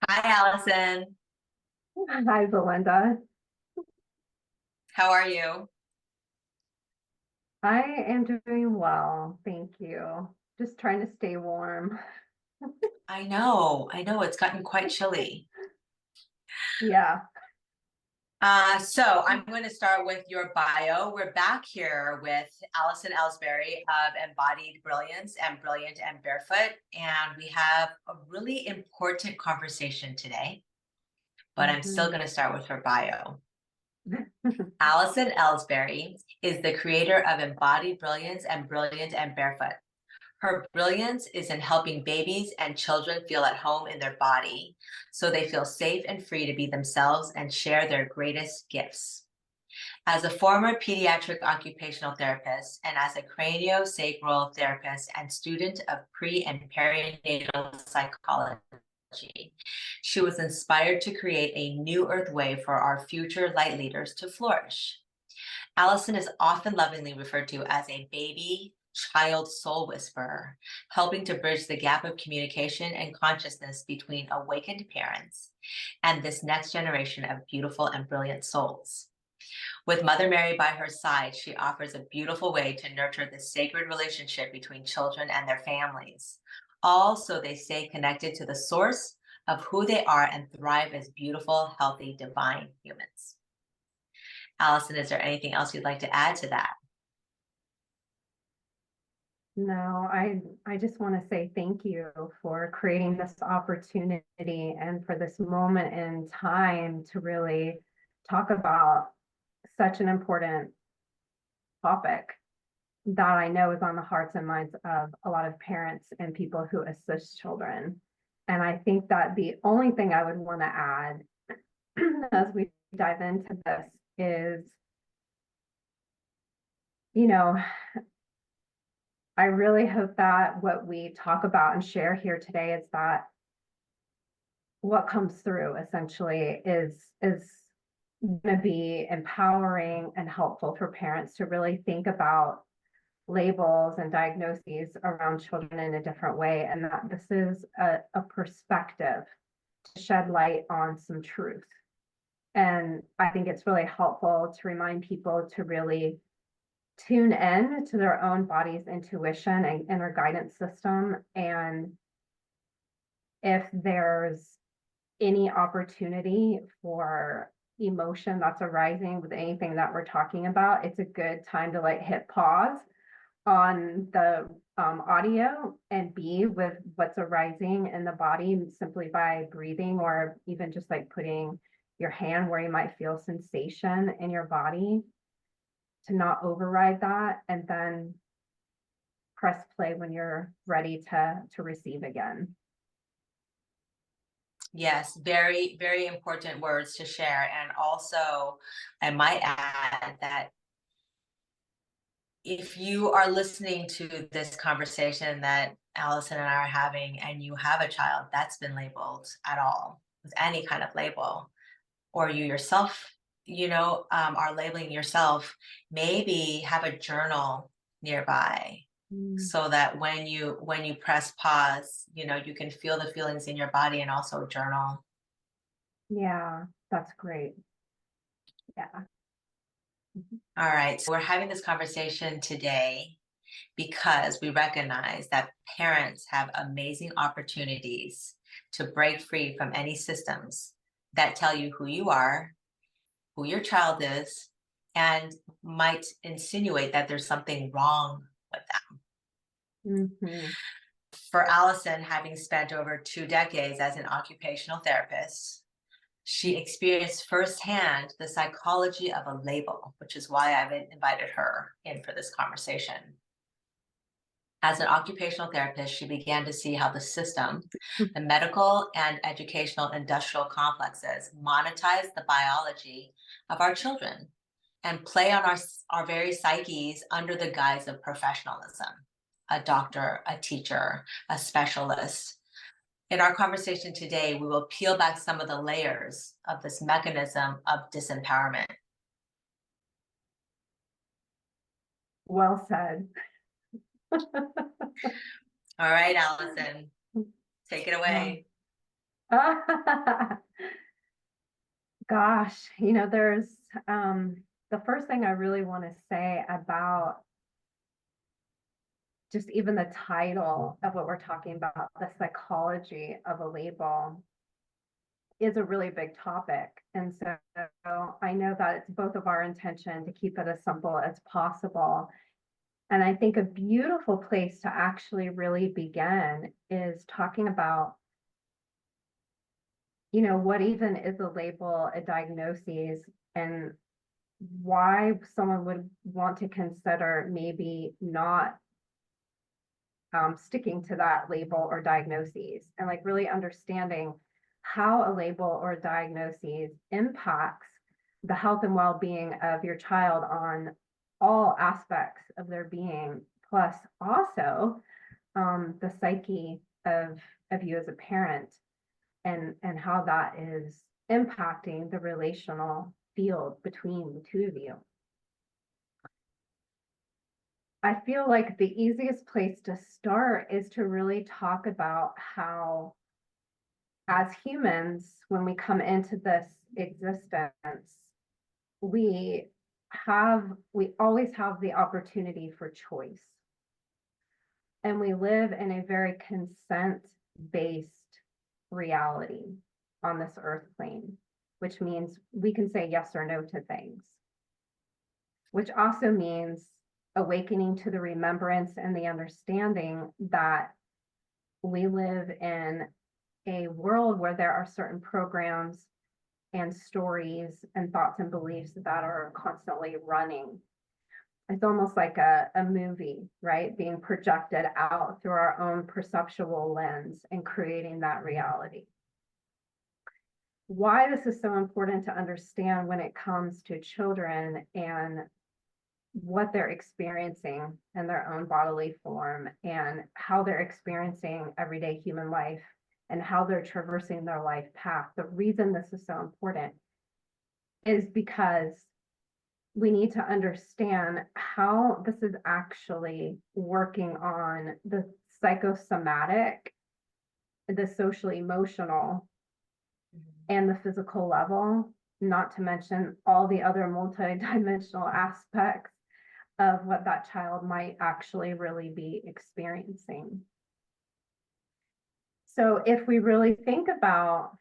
Hi, Allison. Hi, Belinda. How are you? I am doing well, thank you. Just trying to stay warm. I know, it's gotten quite chilly. Yeah. So I'm going to start with your bio. We're back here with Alison Elsberry of Embodied Brilliance and Brilliant and Barefoot, and we have a really important conversation today, but I'm still Mhm. going to start with her bio. Alison Elsberry is the creator of Embodied Brilliance and Brilliant and Barefoot. Her brilliance is in helping babies and children feel at home in their body so they feel safe and free to be themselves and share their greatest gifts. As a former pediatric occupational therapist and as a craniosacral therapist and student of pre and perinatal psychology, she was inspired to create a new earth way for our future light leaders to flourish. Alison is often lovingly referred to as a baby child soul whisperer, helping to bridge the gap of communication and consciousness between awakened parents and this next generation of beautiful and brilliant souls. With Mother Mary by her side, she offers a beautiful way to nurture the sacred relationship between children and their families, all so they stay connected to the source of who they are and thrive as beautiful, healthy, divine humans. Allison, is there anything else you'd like to add to that? No, I just want to say thank you for creating this opportunity and for this moment in time to really talk about such an important topic that I know is on the hearts and minds of a lot of parents and people who assist children. And I think that the only thing I would want to add as we dive into this is, you know, I really hope that what we talk about and share here today is that what comes through essentially is going to be empowering and helpful for parents to really think about labels and diagnoses around children in a different way, and that this is a perspective to shed light on some truth. And I think it's really helpful to remind people to really tune in to their own body's intuition and inner guidance system. And if there's any opportunity for emotion that's arising with anything that we're talking about, it's a good time to like hit pause on the audio and be with what's arising in the body simply by breathing, or even just like putting your hand where you might feel sensation in your body, to not override that, and then press play when you're ready to receive again. Yes, very, very important words to share. And also, I might add that if you are listening to this conversation that Allison and I are having, and you have a child that's been labeled at all with any kind of label, or you yourself, are labeling yourself, maybe have a journal nearby Mm. so that when you press pause, you can feel the feelings in your body and also journal. Yeah, that's great. Yeah. All right, so we're having this conversation today because we recognize that parents have amazing opportunities to break free from any systems that tell you who you are, who your child is, and might insinuate that there's something wrong with them. Mm-hmm. For Allison, having spent over 2 decades as an occupational therapist, she experienced firsthand the psychology of a label, which is why I've invited her in for this conversation. As an occupational therapist, she began to see how the system, the medical and educational industrial complexes, monetize the biology of our children and play on our very psyches under the guise of professionalism. A doctor, a teacher, a specialist. In our conversation today, we will peel back some of the layers of this mechanism of disempowerment. Well said. All right, Allison, take it Yeah. away. Gosh, there's the first thing I really want to say about just even the title of what we're talking about, the psychology of a label, is a really big topic. And so I know that it's both of our intention to keep it as simple as possible. And I think a beautiful place to actually really begin is talking about, what even is a label, a diagnosis, and why someone would want to consider maybe not sticking to that label or diagnoses, and like really understanding how a label or diagnosis impacts the health and well-being of your child on all aspects of their being, plus also the psyche of you as a parent, and how that is impacting the relational field between the two of you. I feel like the easiest place to start is to really talk about how, as humans, when we come into this existence, we always have the opportunity for choice. And we live in a very consent-based reality on this earth plane, which means we can say yes or no to things, which also means awakening to the remembrance and the understanding that we live in a world where there are certain programs and stories and thoughts and beliefs that are constantly running. It's almost like a movie, right? Being projected out through our own perceptual lens and creating that reality. Why this is so important to understand when it comes to children and what they're experiencing in their own bodily form, and how they're experiencing everyday human life, and how they're traversing their life path. The reason this is so important is because we need to understand how this is actually working on the psychosomatic, the social emotional, and the physical level, not to mention all the other multidimensional aspects of what that child might actually really be experiencing. So if we really think about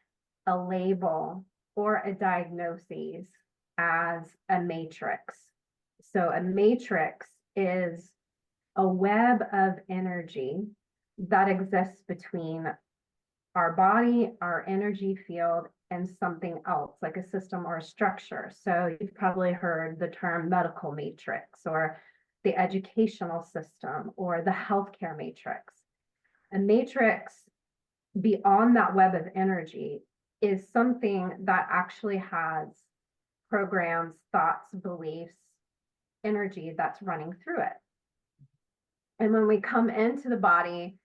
a label or a diagnosis as a matrix, so a matrix is a web of energy that exists between our body, our energy field, and something else, like a system or a structure. So you've probably heard the term medical matrix, or the educational system, or the healthcare matrix. A matrix beyond that web of energy is something that actually has programs, thoughts, beliefs, energy that's running through it. And when we come into the body,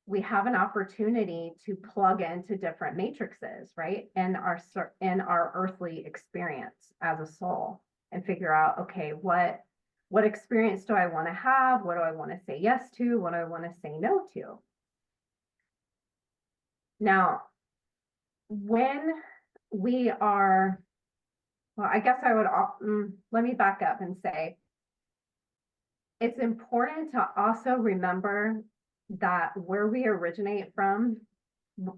we have an opportunity to plug into different matrices, right? In our earthly experience as a soul, and figure out, okay, what experience do I want to have? What do I want to say yes to? What do I want to say no to? Now, when we are, well, I guess I would, let me back up and say, it's important to also remember that where we originate from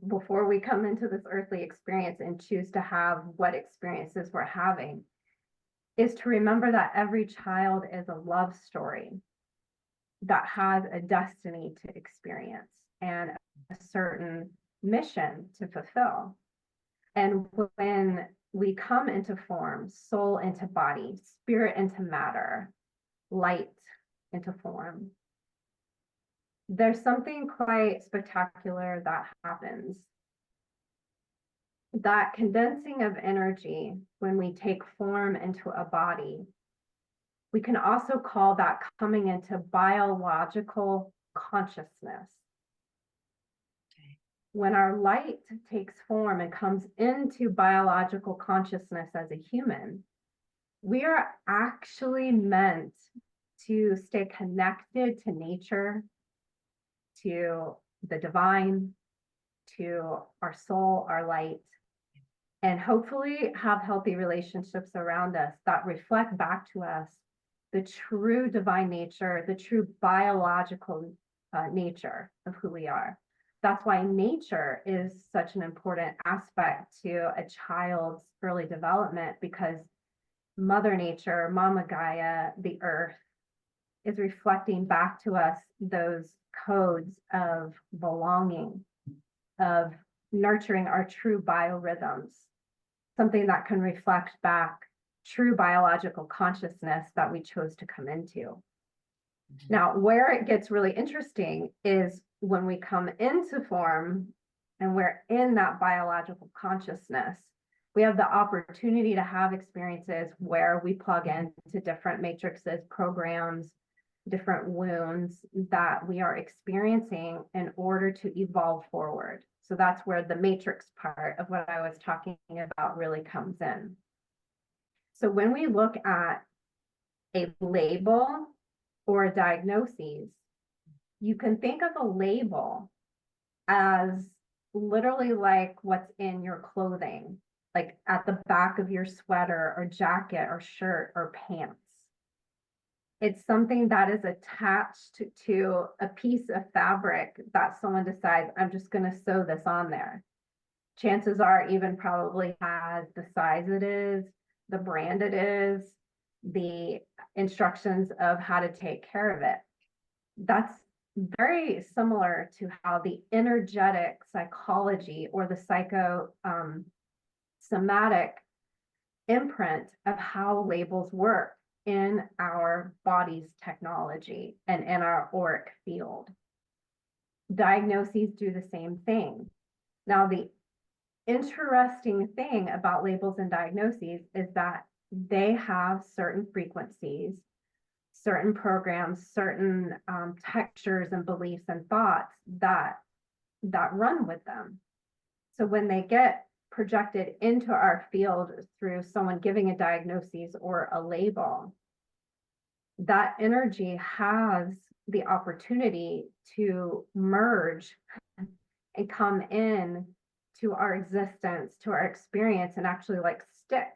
before we come into this earthly experience and choose to have what experiences we're having, is to remember that every child is a love story that has a destiny to experience and a certain mission to fulfill. And when we come into form, soul into body, spirit into matter, light into form, there's something quite spectacular that happens. That condensing of energy, when we take form into a body, we can also call that coming into biological consciousness. Okay. When our light takes form and comes into biological consciousness as a human, we are actually meant to stay connected to nature, to the divine, to our soul, our light, and hopefully have healthy relationships around us that reflect back to us the true divine nature, the true biological nature of who we are. That's why nature is such an important aspect to a child's early development, because Mother Nature, Mama Gaia, the earth, is reflecting back to us those codes of belonging, of nurturing our true biorhythms, something that can reflect back true biological consciousness that we chose to come into. Now, where it gets really interesting is when we come into form and we're in that biological consciousness, we have the opportunity to have experiences where we plug into different matrices, programs, different wounds that we are experiencing in order to evolve forward. So that's where the matrix part of what I was talking about really comes in. So when we look at a label or a diagnosis, you can think of a label as literally like what's in your clothing, like at the back of your sweater or jacket or shirt or pants. It's something that is attached to a piece of fabric that someone decides, I'm just going to sew this on there. Chances are even probably has the size it is, the brand it is, the instructions of how to take care of it. That's very similar to how the energetic psychology or the somatic imprint of how labels work in our body's technology and in our auric field. Diagnoses do the same thing. Now, the interesting thing about labels and diagnoses is that they have certain frequencies, certain programs, certain textures and beliefs and thoughts that run with them. So when they get projected into our field through someone giving a diagnosis or a label, that energy has the opportunity to merge and come in to our existence, to our experience, and actually like stick,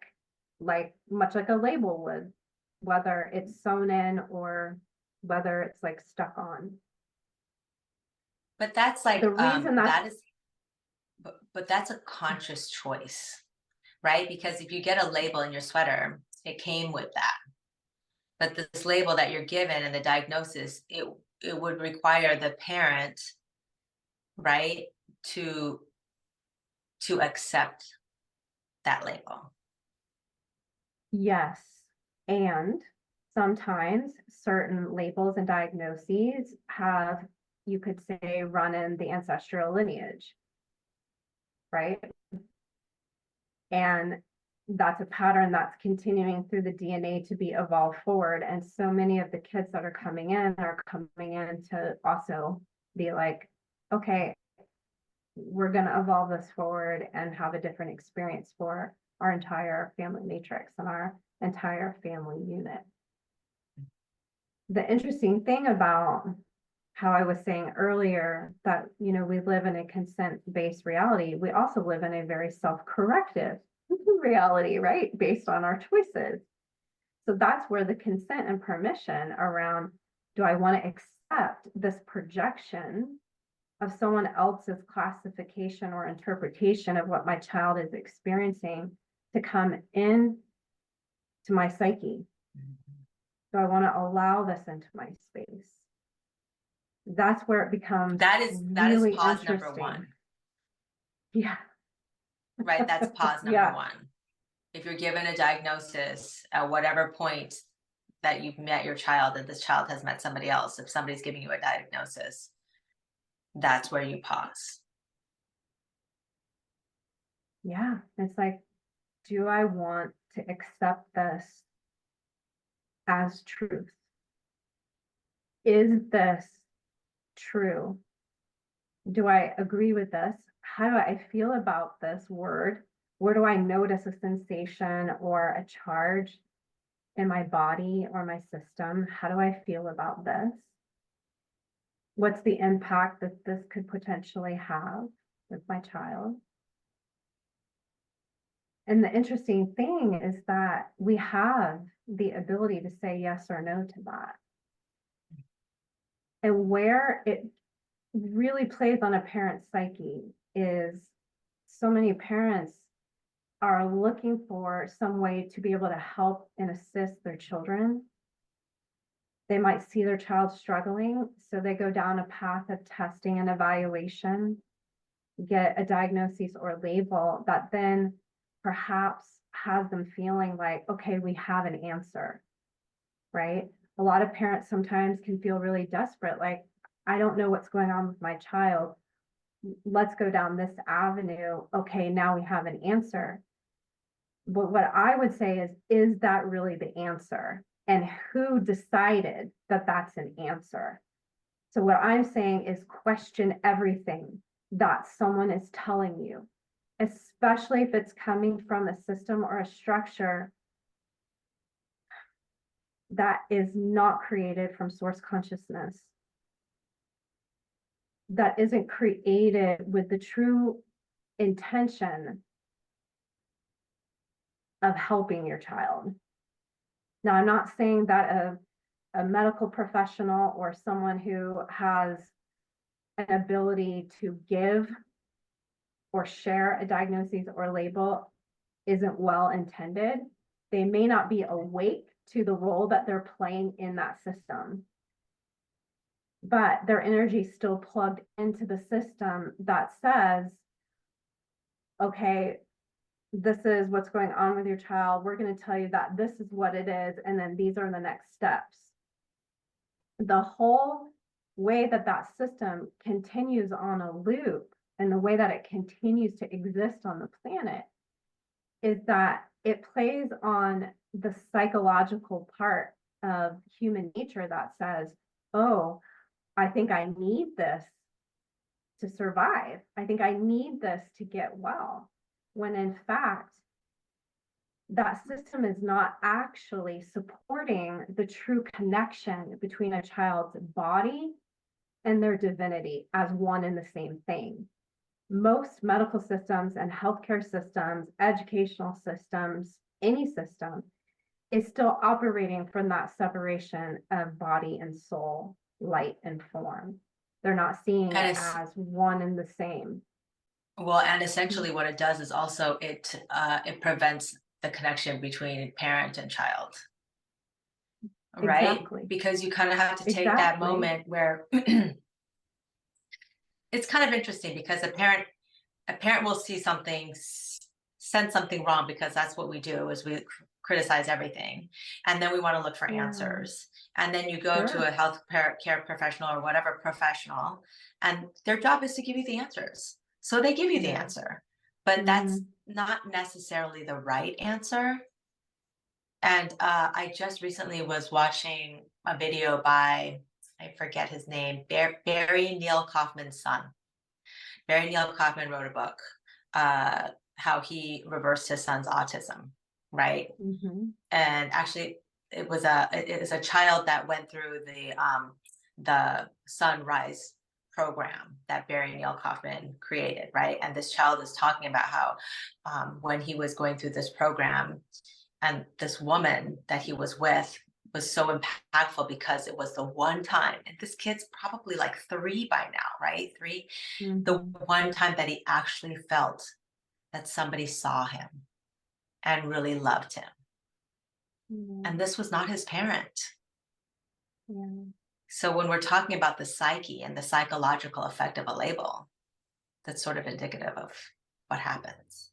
like much like a label would, whether it's sewn in or whether it's like stuck on. But that's like the reason that is, but that's a conscious choice, right? Because if you get a label in your sweater, it came with that. But this label that you're given and the diagnosis, it would require the parent, right, to accept that label. Yes. And sometimes certain labels and diagnoses have, you could say, run in the ancestral lineage, right? And that's a pattern that's continuing through the DNA to be evolved forward. And so many of the kids that are coming in to also be like, okay, we're going to evolve this forward and have a different experience for our entire family matrix and our entire family unit. The interesting thing about how I was saying earlier that, you know, we live in a consent-based reality, we also live in a very self-corrective reality, right? Based on our choices. So that's where the consent and permission around, do I want to accept this projection of someone else's classification or interpretation of what my child is experiencing to come in to my psyche? Do I want to allow this into my space? That's where it becomes that is really pause number one. Yeah. Right. That's pause number one. If you're given a diagnosis at whatever point that you've met your child, that this child has met somebody else, if somebody's giving you a diagnosis, that's where you pause. Yeah. It's like, do I want to accept this as truth? Is this true? Do I agree with this? How do I feel about this word? Where do I notice a sensation or a charge in my body or my system? How do I feel about this? What's the impact that this could potentially have? with my child. And the interesting thing is that we have the ability to say yes or no to that. And where it really plays on a parent's psyche is so many parents are looking for some way to be able to help and assist their children. They might see their child struggling, so they go down a path of testing and evaluation, get a diagnosis or label that then perhaps has them feeling like, okay, we have an answer, right? A lot of parents sometimes can feel really desperate, like, I don't know what's going on with my child. Let's go down this avenue. Okay, now we have an answer. But what I would say is that really the answer? And who decided that that's an answer? So what I'm saying is question everything that someone is telling you, especially if it's coming from a system or a structure that is not created from source consciousness, that isn't created with the true intention of helping your child. Now, I'm not saying that a medical professional or someone who has an ability to give or share a diagnosis or label isn't well intended. They may not be awake to the role that they're playing in that system, but their energy is still plugged into the system that says, okay, this is what's going on with your child. We're going to tell you that this is what it is, and then these are the next steps. The whole way that that system continues on a loop and the way that it continues to exist on the planet is that it plays on the psychological part of human nature that says, oh, I think I need this to survive. I think I need this to get well. When in fact, that system is not actually supporting the true connection between a child's body and their divinity as one and the same thing. Most medical systems and healthcare systems, educational systems, any system is still operating from that separation of body and soul, light and form. They're not seeing it as one and the same. Well, and essentially what it does is also it prevents the connection between parent and child, right? Exactly. Because you kind of have to take that moment where it's kind of interesting because a parent will see something, sense something wrong, because that's what we do is we criticize everything, and then we want to look for answers. And then you go to a health care professional or whatever professional, and their job is to give you the answers. So they give you the answer, but that's not necessarily the right answer. And I just recently was watching a video by, I forget his name, Barry Neil Kaufman's son. Barry Neil Kaufman wrote a book, how he reversed his son's autism, right? And actually, it is a child that went through the Sunrise program that Barry Neil Kaufman created, right? And this child is talking about how when he was going through this program, and this woman that he was with was so impactful because it was the one time, and this kid's probably like 3 by now, right? 3, the one time that he actually felt that somebody saw him and really loved him. And this was not his parent. So when we're talking about the psyche and the psychological effect of a label, that's sort of indicative of what happens.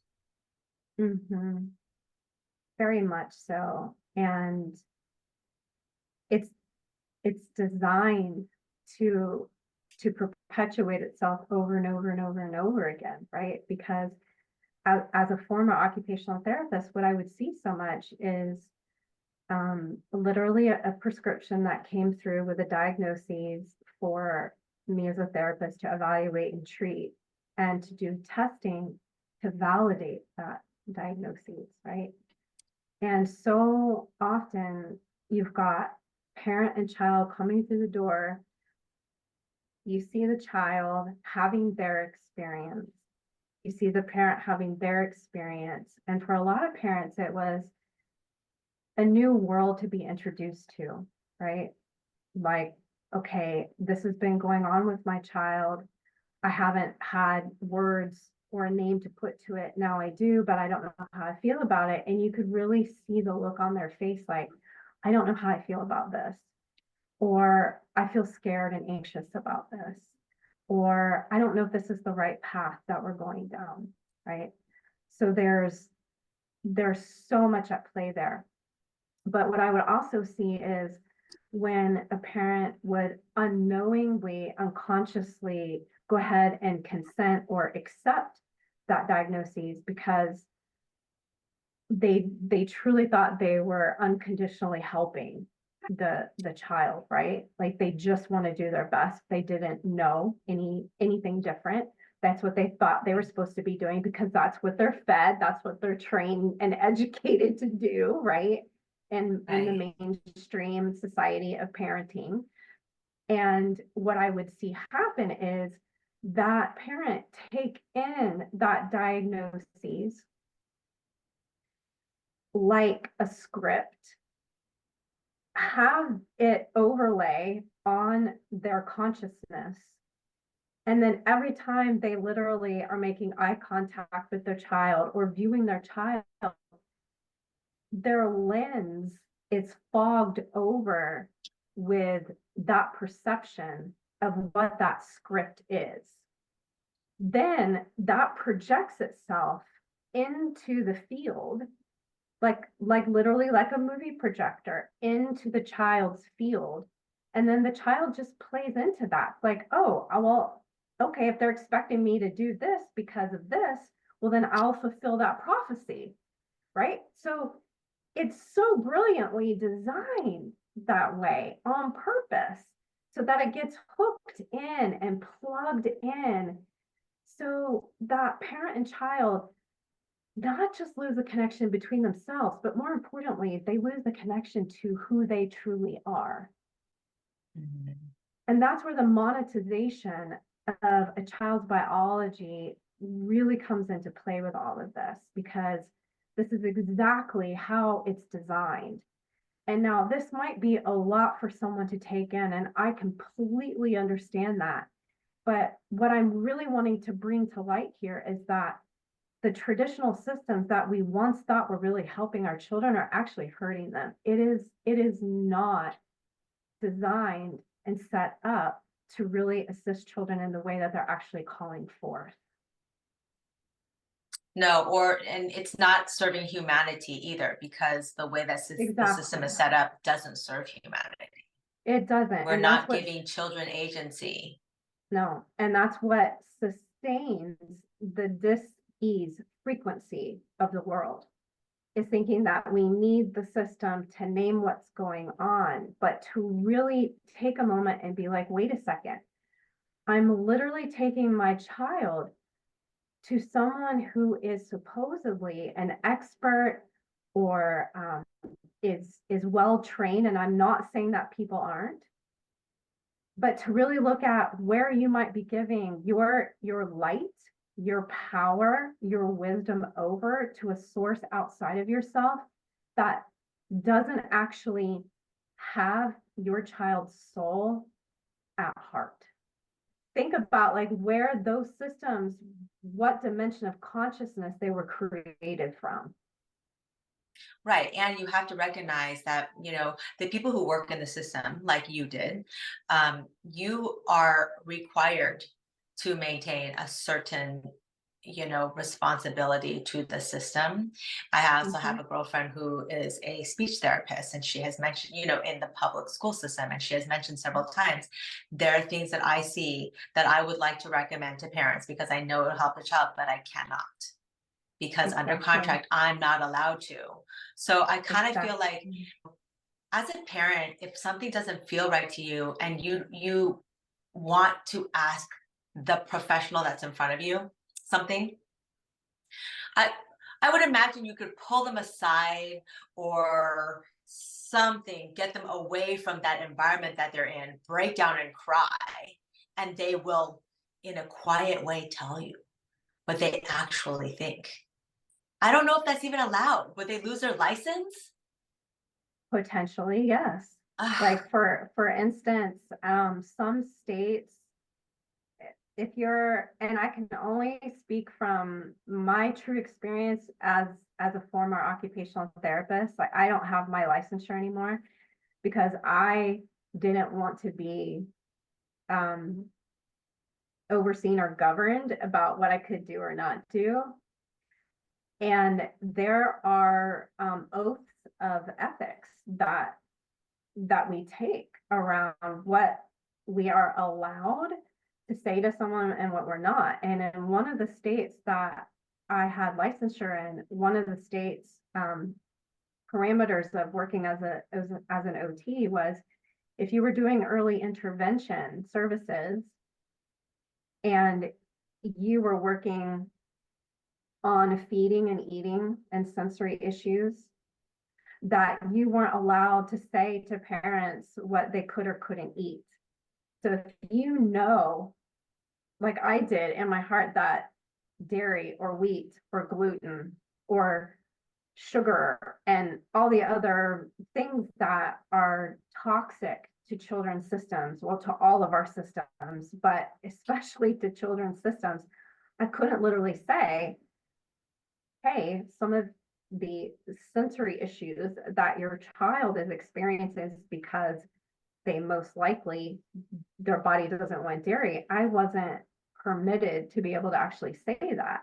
Very much so. And it's designed to perpetuate itself over and over and over and over again, right? Because as a former occupational therapist, what I would see so much is literally a prescription that came through with a diagnosis for me as a therapist to evaluate and treat and to do testing to validate that diagnosis, right? And so often you've got parent and child coming through the door. You see the child having their experience. you see the parent having their experience. And for a lot of parents, it was a new world to be introduced to, right? Like, okay, this has been going on with my child. I haven't had words or a name to put to it. Now I do, but I don't know how I feel about it. And you could really see the look on their face, like, I don't know how I feel about this. Or I feel scared and anxious about this. Or I don't know if this is the right path that we're going down, right? So there's so much at play there. But what I would also see is when a parent would unknowingly, unconsciously go ahead and consent or accept that diagnosis because they truly thought they were unconditionally helping the child, right? Like they just want to do their best. They didn't know anything different. That's what they thought they were supposed to be doing because that's what they're fed, that's what they're trained and educated to do, right? In the mainstream society of parenting. And what I would see happen is that parent take in that diagnosis like a script, have it overlay on their consciousness. And then every time they literally are making eye contact with their child or viewing their child, their lens is fogged over with that perception of what that script is. Then that projects itself into the field, like literally like a movie projector into the child's field. And then the child just plays into that, like, oh, well, okay, if they're expecting me to do this because of this, well, then I'll fulfill that prophecy, right? So it's so brilliantly designed that way on purpose so that it gets hooked in and plugged in so that parent and child not just lose the connection between themselves, but more importantly, they lose the connection to who they truly are. Mm-hmm. And that's where the monetization of a child's biology really comes into play with all of this, because this is exactly how it's designed. And now this might be a lot for someone to take in, and I completely understand that. But what I'm really wanting to bring to light here is that the traditional systems that we once thought were really helping our children are actually hurting them. It is not designed and set up to really assist children in the way that they're actually calling forth. No, and it's not serving humanity either, because the way that the system is set up doesn't serve humanity. It doesn't. We're not giving children agency. No, and that's what sustains the dis-ease frequency of the world, is thinking that we need the system to name what's going on, but to really take a moment and be like, wait a second, I'm literally taking my child to someone who is supposedly an expert or is well trained, and I'm not saying that people aren't, but to really look at where you might be giving your light, your power, your wisdom over to a source outside of yourself that doesn't actually have your child's soul at heart. Think about like where those systems, what dimension of consciousness they were created from. Right. And you have to recognize that, the people who work in the system, like you did, you are required to maintain a certain, responsibility to the system. I also have a girlfriend who is a speech therapist, and she has mentioned, in the public school system, and she has mentioned several times, there are things that I see that I would like to recommend to parents because I know it'll help the child, but I cannot. Because under contract, I'm not allowed to. So I kind of feel like as a parent, if something doesn't feel right to you and you want to ask the professional that's in front of you something, I would imagine you could pull them aside or something, get them away from that environment that they're in, break down and cry, and they will, in a quiet way, tell you. what they actually think. I don't know if that's even allowed. Would they lose their license? Potentially, yes. Like for instance, some states, if you're, and I can only speak from my true experience as a former occupational therapist, like I don't have my licensure anymore because I didn't want to be overseen or governed about what I could do or not do. And there are oaths of ethics that we take around what we are allowed to say to someone and what we're not. And in one of the states that I had licensure in, one of the states parameters of working as an OT was if you were doing early intervention services and you were working on feeding and eating and sensory issues, that you weren't allowed to say to parents what they could or couldn't eat. So if you know, like I did in my heart, that dairy or wheat or gluten or sugar and all the other things that are toxic to children's systems, well, to all of our systems, but especially to children's systems, I couldn't literally say, hey, some of the sensory issues that your child is experiencing is because they most likely, their body doesn't want dairy. I wasn't permitted to be able to actually say that.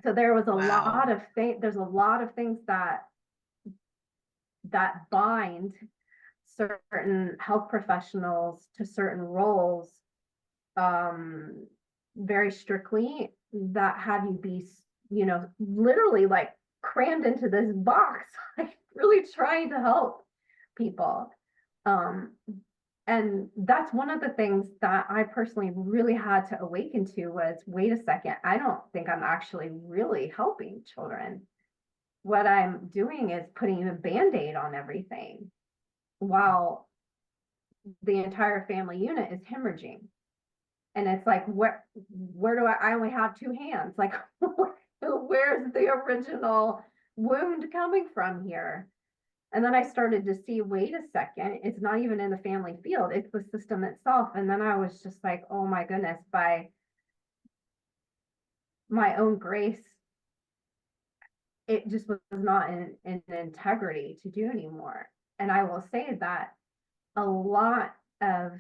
So there was a lot of things, there's a lot of things that bind certain health professionals to certain roles very strictly, that have you be, literally like crammed into this box, like really trying to help people. And that's one of the things that I personally really had to awaken to was, wait a second, I don't think I'm actually really helping children. What I'm doing is putting a Band-Aid on everything while the entire family unit is hemorrhaging. And it's like, where do I only have two hands? Like, where's the original wound coming from here? And then I started to see, wait a second, it's not even in the family field, it's the system itself. And then I was just like, oh my goodness, by my own grace, it just was not in integrity to do anymore. And I will say that a lot of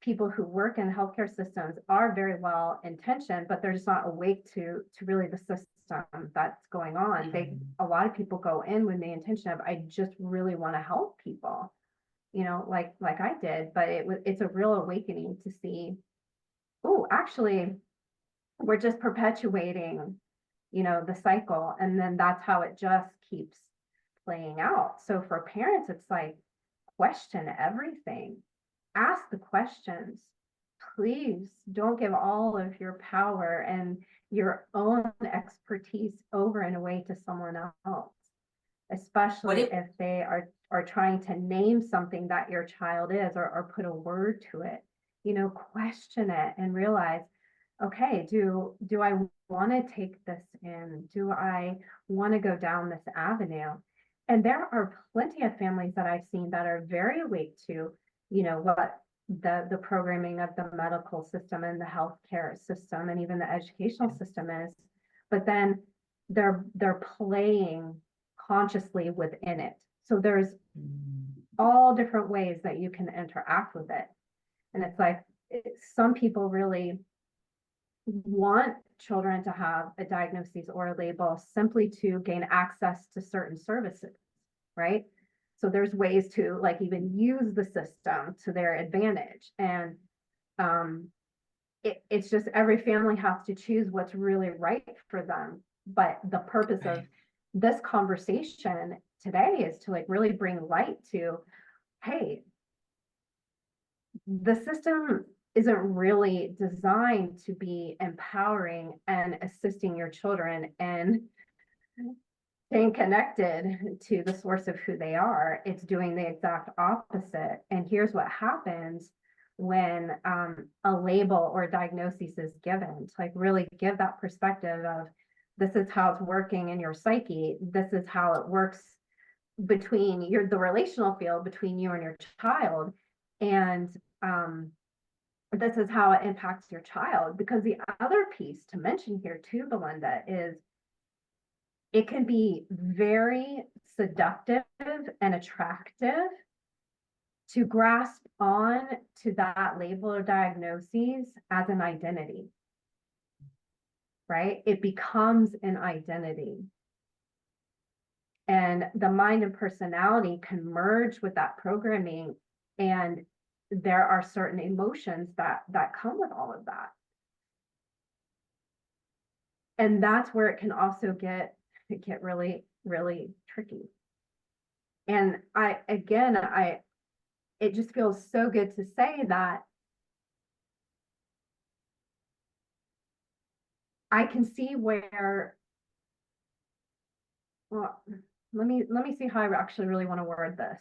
people who work in healthcare systems are very well intentioned, but they're just not awake to really the system that's going on. A lot of people go in with the intention of, I just really want to help people, like I did, but it's a real awakening to see, oh, actually, we're just perpetuating, the cycle, and then that's how it just keeps playing out. So for parents, it's like, question everything. Ask the questions. Please don't give all of your power and your own expertise over and away to someone else, especially if they are trying to name something that your child is, or put a word to it. Question it and realize, okay, do I want to take this in? Do I want to go down this avenue? And there are plenty of families that I've seen that are very awake to, what the programming of the medical system and the healthcare system and even the educational system is, but then they're playing consciously within it. So there's all different ways that you can interact with it. And it's like, some people really want children to have a diagnosis or a label simply to gain access to certain services, right? So there's ways to like even use the system to their advantage. And it's just every family has to choose what's really right for them. But the purpose of this conversation today is to like really bring light to, hey, the system isn't really designed to be empowering and assisting your children and staying connected to the source of who they are. It's doing the exact opposite. And here's what happens when a label or diagnosis is given, to like really give that perspective of this is how it's working in your psyche, this is how it works between the relational field between you and your child, and this is how it impacts your child. Because the other piece to mention here too, Belinda, is it can be very seductive and attractive to grasp on to that label or diagnosis as an identity, right? It becomes an identity. And the mind and personality can merge with that programming, and there are certain emotions that come with all of that. And that's where it can also get really, really tricky. And it just feels so good to say that I can see where, well, let me see how I actually really want to word this.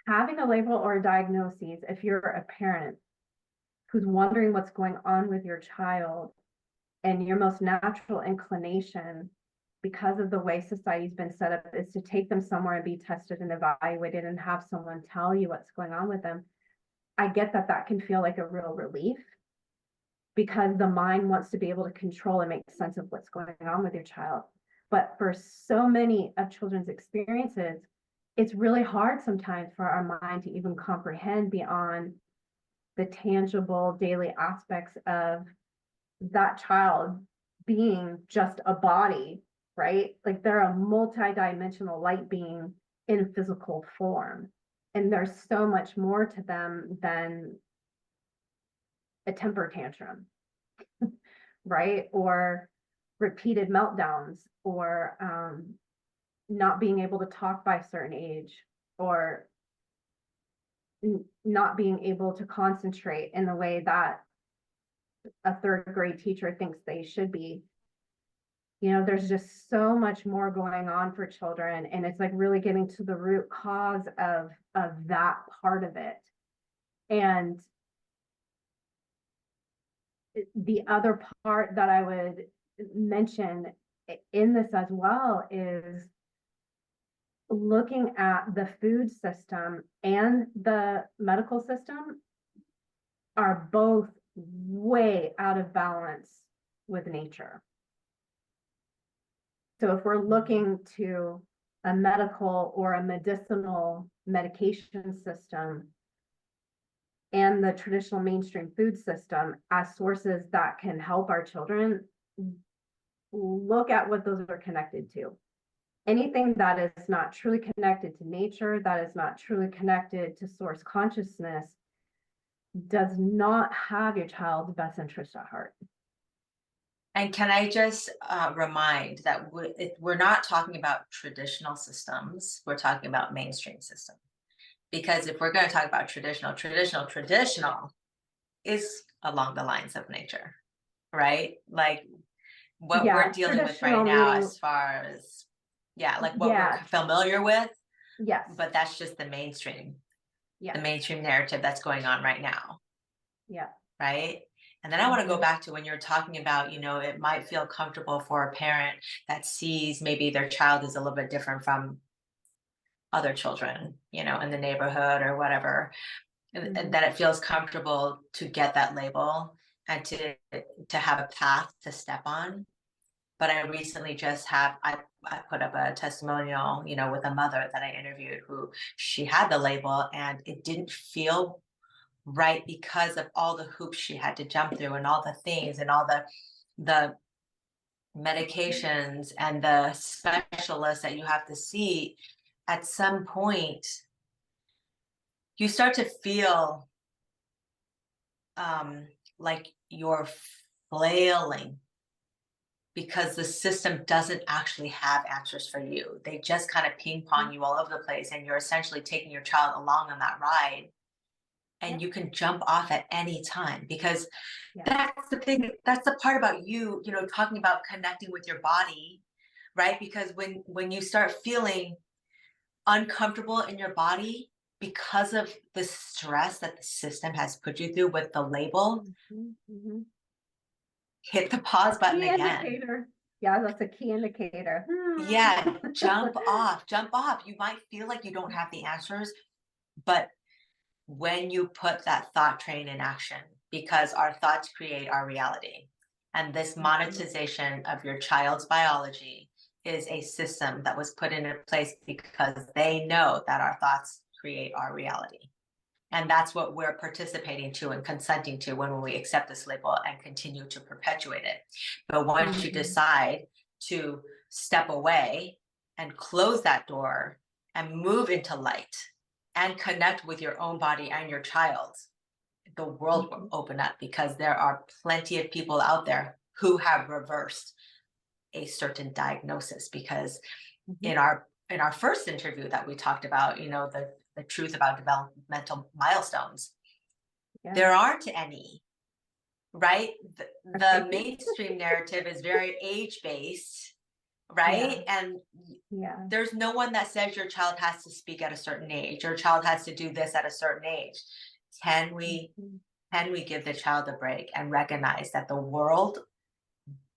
Having a label or a diagnosis, if you're a parent who's wondering what's going on with your child, and your most natural inclination, because of the way society's been set up, is to take them somewhere and be tested and evaluated and have someone tell you what's going on with them. I get that that can feel like a real relief, because the mind wants to be able to control and make sense of what's going on with your child. But for so many of children's experiences, it's really hard sometimes for our mind to even comprehend beyond the tangible daily aspects of that child being just a body, right? Like they're a multi-dimensional light being in physical form. And there's so much more to them than a temper tantrum, right? Or repeated meltdowns, or not being able to talk by a certain age, or not being able to concentrate in the way that a third grade teacher thinks they should be. You know, there's just so much more going on for children, and it's like really getting to the root cause of that part of it. And the other part that I would mention in this as well is looking at the food system and the medical system are both way out of balance with nature. So if we're looking to a medical or a medicinal medication system and the traditional mainstream food system as sources that can help our children, look at what those are connected to. Anything that is not truly connected to nature, that is not truly connected to source consciousness, does not have your child's best interest at heart. And can I just remind that we're not talking about traditional systems, we're talking about mainstream system. Because if we're going to talk about traditional is along the lines of nature, right? Like what we're dealing with right now, as far as, like what we're familiar with. Yes. But that's just the mainstream. Yeah. The mainstream narrative that's going on right now. Yeah. Right. And then I want to go back to when you're talking about, it might feel comfortable for a parent that sees maybe their child is a little bit different from other children, in the neighborhood or whatever, and that it feels comfortable to get that label and to have a path to step on. But I recently just I put up a testimonial, with a mother that I interviewed who she had the label and it didn't feel right because of all the hoops she had to jump through and all the things and all the medications and the specialists that you have to see. At some point, you start to feel like you're flailing because the system doesn't actually have answers for you. They just kind of ping pong you all over the place, and you're essentially taking your child along on that ride. And you can jump off at any time, because that's the thing. That's the part about you, talking about connecting with your body, right? Because when you start feeling uncomfortable in your body because of the stress that the system has put you through with the label, hit the pause button Key again. indicator. Yeah, that's a key indicator. Yeah, jump off, jump off. You might feel like you don't have the answers, but when you put that thought train in action, because our thoughts create our reality. And this monetization of your child's biology is a system that was put into place because they know that our thoughts create our reality. And that's what we're participating to and consenting to when we accept this label and continue to perpetuate it. But once you decide to step away and close that door and move into light and connect with your own body and your child, the world will open up, because there are plenty of people out there who have reversed a certain diagnosis. Because in our first interview that we talked about, the truth about developmental milestones, there aren't any, right? The mainstream narrative is very age-based, right? And there's no one that says your child has to speak at a certain age, your child has to do this at a certain age. Can we give the child a break and recognize that the world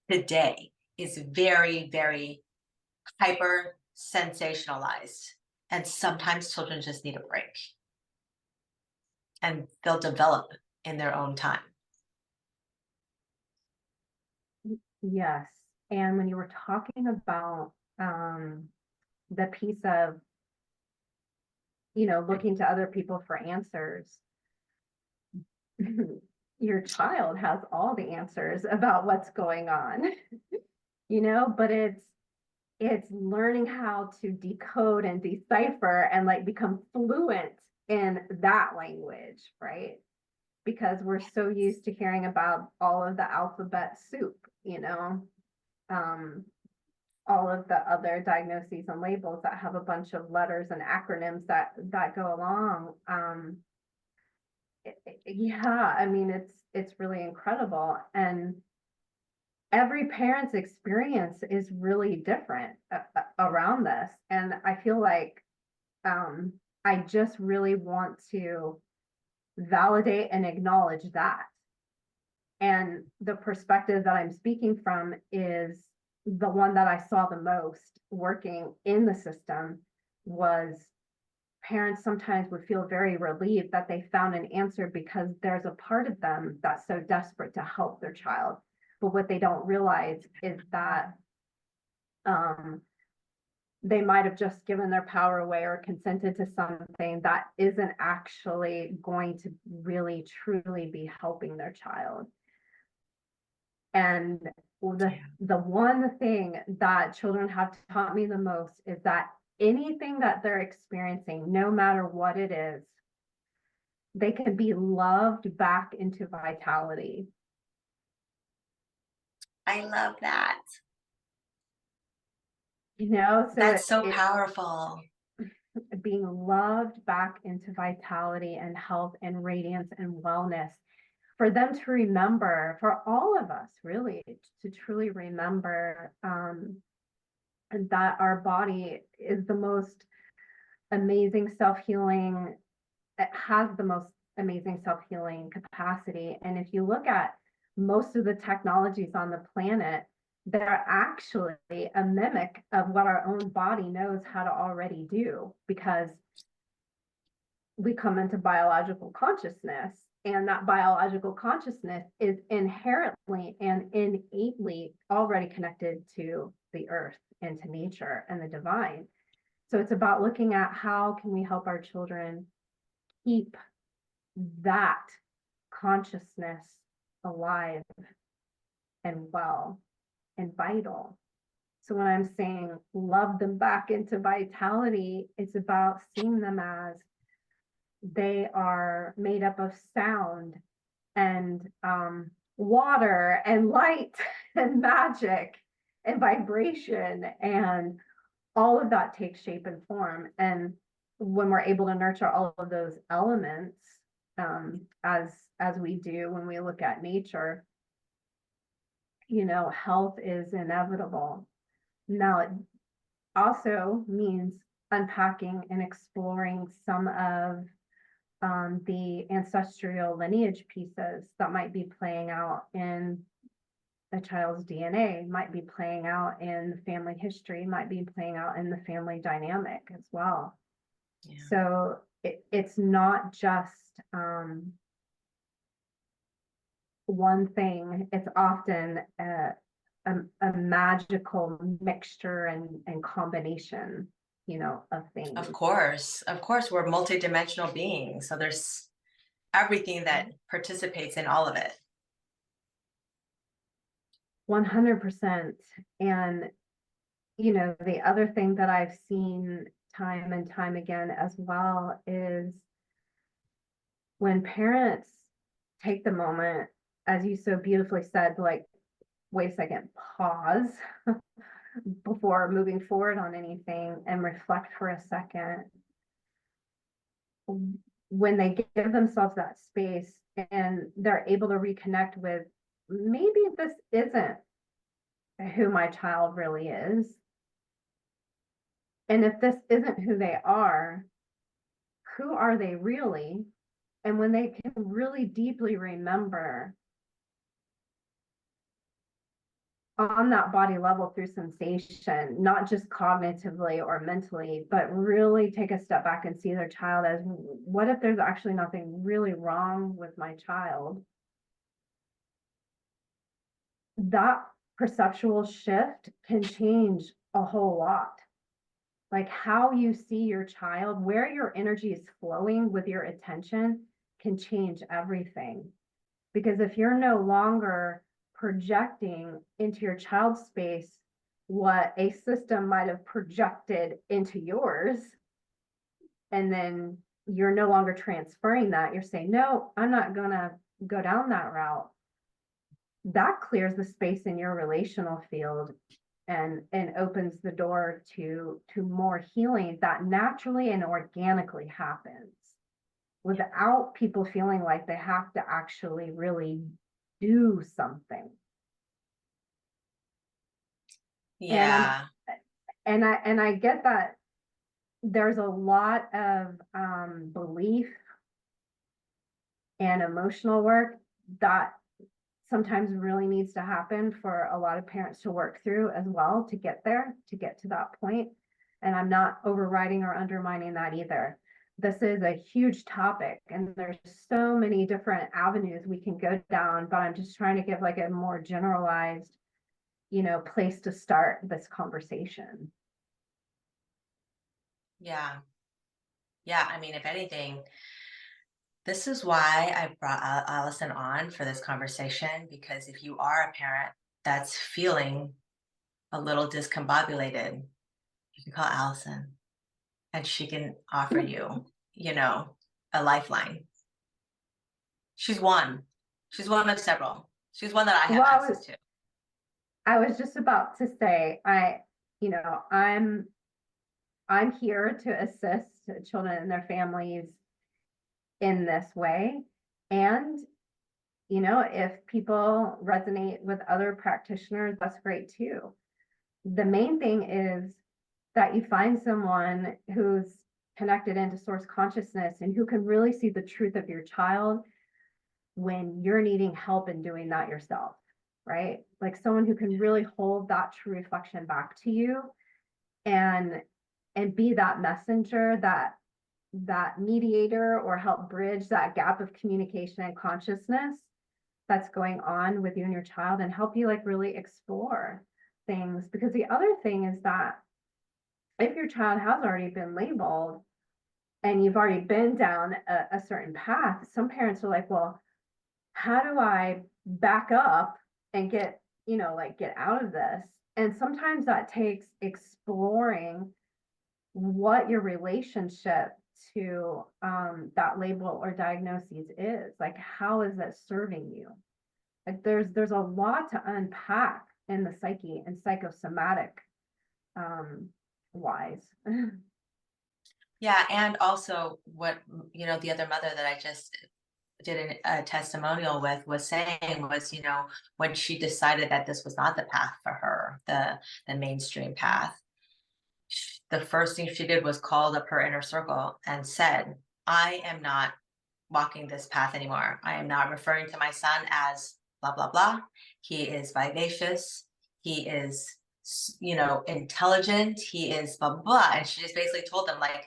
today is very, very hyper sensationalized, and sometimes children just need a break, and they'll develop in their own time. Yes. And when you were talking about the piece of, looking to other people for answers, your child has all the answers about what's going on, but it's learning how to decode and decipher and like become fluent in that language, right? Because we're so used to hearing about all of the alphabet soup, all of the other diagnoses and labels that have a bunch of letters and acronyms that go along. Yeah, I mean, it's really incredible. And every parent's experience is really different around this. And I feel like I just really want to validate and acknowledge that. And the perspective that I'm speaking from is the one that I saw the most working in the system. Was parents sometimes would feel very relieved that they found an answer, because there's a part of them that's so desperate to help their child. But what they don't realize is that they might have just given their power away or consented to something that isn't actually going to really truly be helping their child. And the one thing that children have taught me the most is that anything that they're experiencing, no matter what it is, they can be loved back into vitality. I love that. So that's so powerful. Being loved back into vitality and health and radiance and wellness, for them to remember, for all of us really, to truly remember that our body is the most amazing self-healing, it has the most amazing self-healing capacity. And if you look at most of the technologies on the planet, they're actually a mimic of what our own body knows how to already do, because we come into biological consciousness, and that biological consciousness is inherently and innately already connected to the earth and to nature and the divine. So it's about looking at how can we help our children keep that consciousness alive and well and vital. So when I'm saying love them back into vitality, it's about seeing them as they are made up of sound and water and light and magic and vibration, and all of that takes shape and form. And when we're able to nurture all of those elements, as we do when we look at nature, health is inevitable. Now, it also means unpacking and exploring some of the ancestral lineage pieces that might be playing out in a child's DNA, might be playing out in the family history, might be playing out in the family dynamic as well. Yeah. So it's not just one thing. It's often a magical mixture and combination, of things. Of course, we're multidimensional beings. So there's everything that participates in all of it. 100%. And, the other thing that I've seen time and time again as well is when parents take the moment, as you so beautifully said, like, wait a second, pause before moving forward on anything and reflect for a second. When they give themselves that space and they're able to reconnect with, maybe this isn't who my child really is. And if this isn't who they are, who are they really? And when they can really deeply remember on that body level through sensation, not just cognitively or mentally, but really take a step back and see their child as, what if there's actually nothing really wrong with my child? That perceptual shift can change a whole lot. Like how you see your child, where your energy is flowing with your attention can change everything. Because if you're no longer projecting into your child's space what a system might have projected into yours, and then you're no longer transferring that, you're saying, no, I'm not gonna go down that route. That clears the space in your relational field and opens the door to more healing that naturally and organically happens without people feeling like they have to actually really do something. Yeah. And I get that there's a lot of belief and emotional work that sometimes really needs to happen for a lot of parents to work through as well to get there, to get to that point. And I'm not overriding or undermining that either. This is a huge topic and there's so many different avenues we can go down, but I'm just trying to give like a more generalized, place to start this conversation. Yeah. Yeah. I mean, if anything, this is why I brought Allison on for this conversation, because if you are a parent that's feeling a little discombobulated, you can call Allison and she can offer you, a lifeline. She's one. She's one of several. She's one that I have access to. I was just about to say, I'm here to assist children and their families in this way. And, if people resonate with other practitioners, that's great too. The main thing is that you find someone who's connected into source consciousness and who can really see the truth of your child when you're needing help in doing that yourself, right? Like someone who can really hold that true reflection back to you and be that messenger, that mediator, or help bridge that gap of communication and consciousness that's going on with you and your child, and help you like really explore things. Because the other thing is that if your child has already been labeled and you've already been down a certain path, some parents are like, well, how do I back up and get out of this? And sometimes that takes exploring what your relationship to that label or diagnosis is. Like, how is that serving you? Like there's a lot to unpack in the psyche and psychosomatic wise. Yeah. And also what, the other mother that I just did a testimonial with was saying was, you know, when she decided that this was not the path for her, the mainstream path, the first thing she did was called up her inner circle and said, I am not walking this path anymore. I am not referring to my son as blah, blah, blah. He is vivacious. He is, you know, intelligent. He is blah, blah, blah. And she just basically told them, like,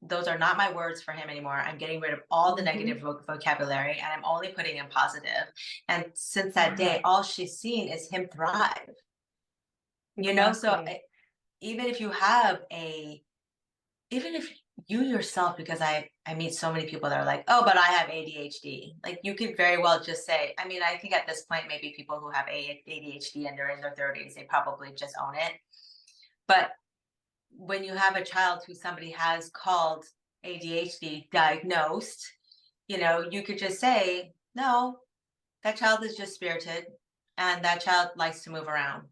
those are not my words for him anymore. I'm getting rid of all the negative vocabulary and I'm only putting in positive. And since that day, all she's seen is him thrive. You know, so even if you have even if you yourself, because I meet so many people that are like, oh, but I have ADHD. Like, you could very well just say, I mean, I think at this point, maybe people who have ADHD and they're in their 30s, they probably just own it. But when you have a child who somebody has called ADHD diagnosed, you know, you could just say, no, that child is just spirited and that child likes to move around.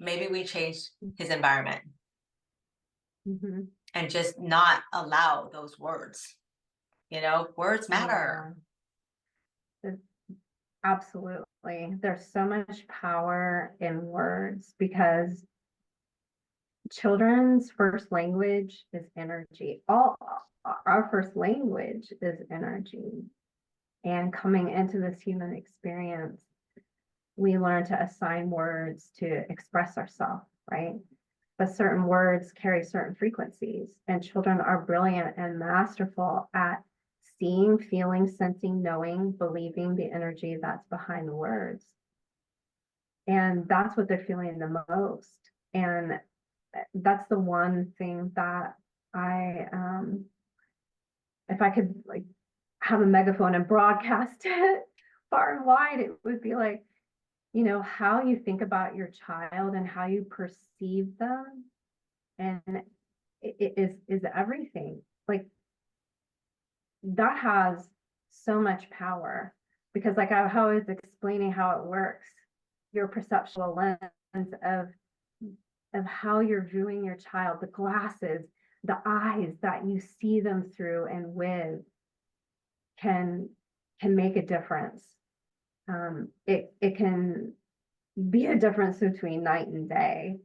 Maybe we change his environment. And just not allow those words. You know, words matter. Yeah. Absolutely. There's so much power in words because children's first language is energy. Our first language is energy. And coming into this human experience, we learn to assign words to express ourselves, right? But certain words carry certain frequencies, and children are brilliant and masterful at seeing, feeling, sensing, knowing, believing the energy that's behind the words. And that's what they're feeling the most. And that's the one thing that if I could like have a megaphone and broadcast it far and wide, it would be like, you know, how you think about your child and how you perceive them, and it is everything. Like, that has so much power because, like, how I was explaining how it works, your perceptual lens of how you're viewing your child, the glasses, the eyes that you see them through and with can make a difference. It can be a difference between night and day.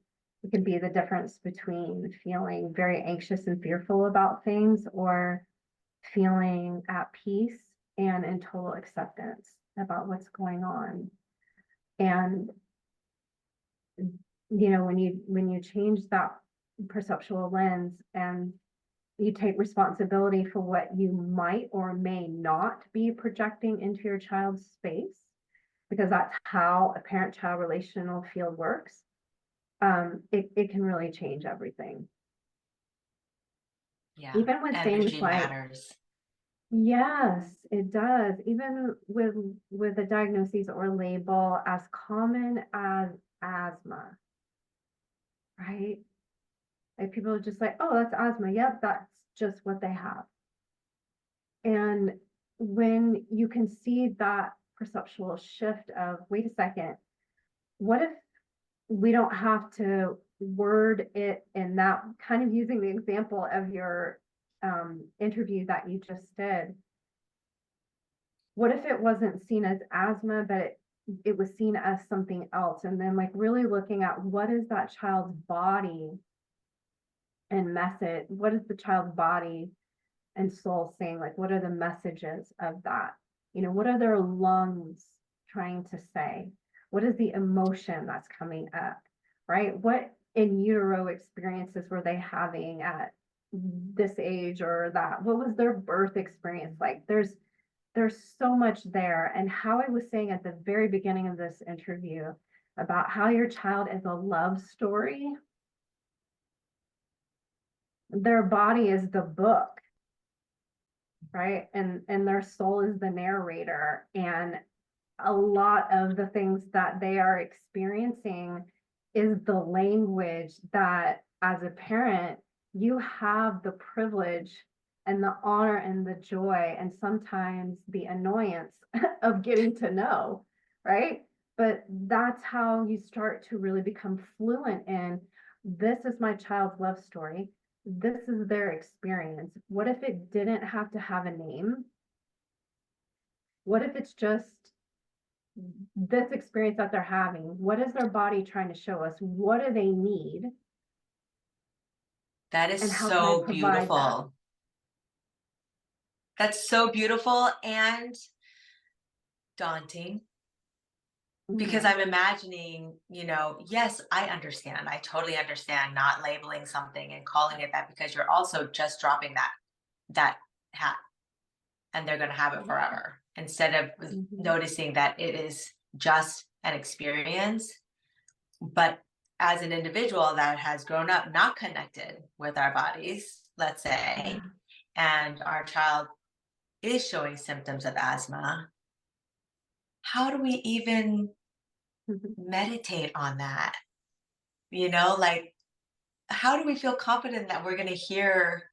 It can be the difference between feeling very anxious and fearful about things or feeling at peace and in total acceptance about what's going on. And, you know, when you change that perceptual lens and you take responsibility for what you might or may not be projecting into your child's space, because that's how a parent-child relational field works, it can really change everything. Yeah. Even with Energy things like matters. Yes, it does. Even with a diagnosis or label as common as asthma, right? Like, people are just like, oh, that's asthma. Yep, that's just what they have. And when you can see that perceptual shift of, wait a second, what if we don't have to word it in that, kind of using the example of your interview that you just did. What if it wasn't seen as asthma, but it was seen as something else? And then, like, really looking at what is that child's body and message, what is the child's body and soul saying? Like, what are the messages of that? You know, what are their lungs trying to say? What is the emotion that's coming up, right? What in utero experiences were they having at this age or that? What was their birth experience like? There's so much there. And how I was saying at the very beginning of this interview about how your child is a love story, their body is the book, right? And their soul is the narrator. And a lot of the things that they are experiencing is the language that, as a parent, you have the privilege and the honor and the joy and sometimes the annoyance of getting to know, right? But that's how you start to really become fluent in, this is my child's love story. This is their experience. What if it didn't have to have a name? What if it's just this experience that they're having? What is their body trying to show us? What do they need? That is And how can I so provide that? beautiful. That's so beautiful and daunting, because Mhm. I'm imagining, yes, I understand. I totally understand not labeling something and calling it that, because you're also just dropping that hat, and they're going to have it forever, instead of Mhm. noticing that it is just an experience. But as an individual that has grown up not connected with our bodies, let's Yeah. say, and our child is showing symptoms of asthma, how do we even Mhm. meditate on that? Like, how do we feel confident that we're going to hear